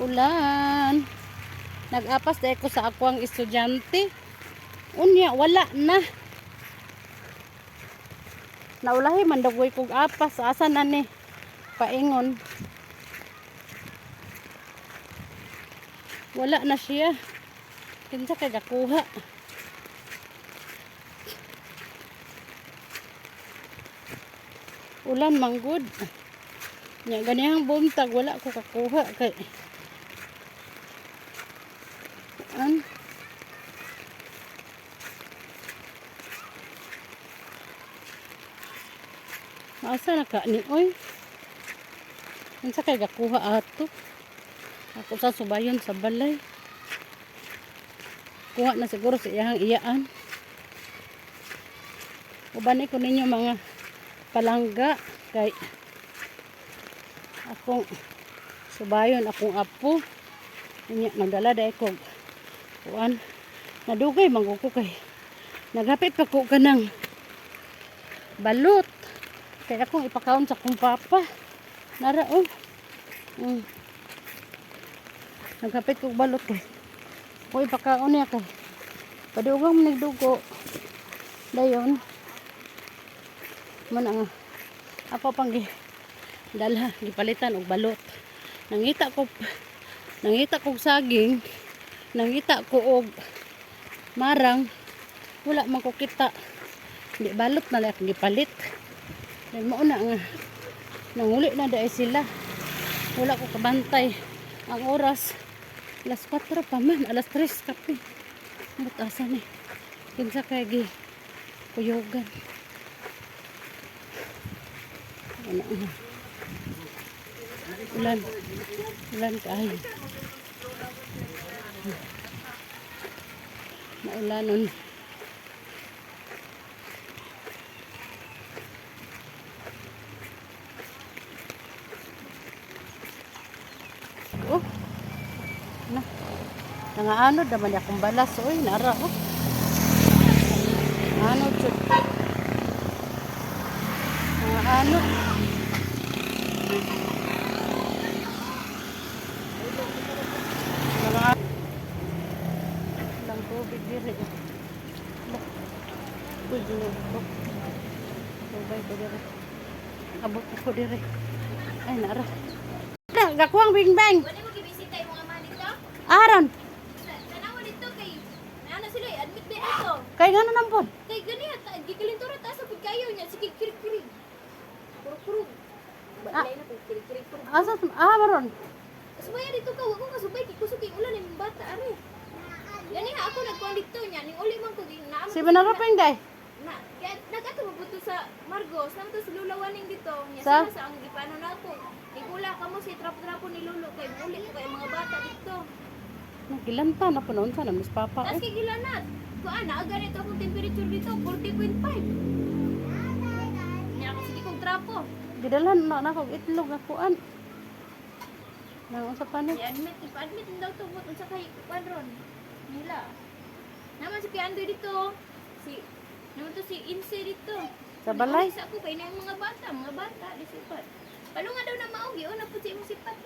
Ulan. Nag-apas dahil ko sa ako ang estudyante. Unya, wala na. Naulahi man dagoy kog apas. Asa na ni? Paingon. Wala na siya. Kinsa kay gakuha. Ulan manggod. Nya ganihang buntag wala ko kakuha kay asa na ka ni oy. Unsa kay gakuha ato? Ako sa subayon sa balay. Kuha na siguro sa iyang iyaan. Ubani ko ninyo mga palangga kay akong subayon akong apo. Inya nagdala dai ko kuan. Nadugay mangko ko kay naghapit pa ko kanang balot. Kaya akong ipakaon sa kong papa. Nara oh. Naghapit ko balot kay. Ko ipakaon niya kay. Padugang nagdugo. Dayon. Man ang ako pang dalha gipalitan og balot. Nangita ko saging, nangita ko og marang. Wala man ko kita. Di balot na lang gipalit. Then mo na nga nanguli na dai sila. Wala ko kabantay. Ang oras alas 4 pa man, alas 3 kape. Butasan ni. Kinsa kay gi kuyogan. Ulan kayo. Maulanon. Oh. Nangaanod naman akong balas. Uy, nara oh. Anod jud. Nangaanod. Lang tubig diri. Pwede na ito. Tubay ko diri. Abot ko diri. Ay, nara. Gakuang bing-bang. Wala mo gibisita yung mga dito? Aron. Tanawa dito kay naana sila admit ba dito? Kay ngano nampod? Kay gani gikilintura ta sa pagkayo niya sige kiri-kiri. Puro-puro. Balay na kay kiri-kiri. Asa maron. Subaya dito ka, wag ko kasubay kay kusog kay ulan ng bata are. Gani ha ako nagkuan dito niya ning uli man ko ginaamo. Si Manarapeng day. Na kaya nagato mabuto sa Margos nang to sa lulawaning dito. Nya Sa? sa ang gipano na ako. Igula ka mo si trapo-trapo ni Lolo kay uli ko kay mga bata dito. Nagilanta na punon sa namis papa. Tas kay gilanat. Kuan na ganito akong temperature dito 40.5. Nya ako sige kog trapo. Gidalhan na kog itlog na kuan. Nang usa pa ni. I-admit, ipa-admit daw to but unsa kay kuan ron. Nila. Naman si Piandoy dito. Naman to si Inse dito. Sa balay? Sa ako kay na mga bata di sipat. Palo nga daw na maugi o na pud si imong sipat.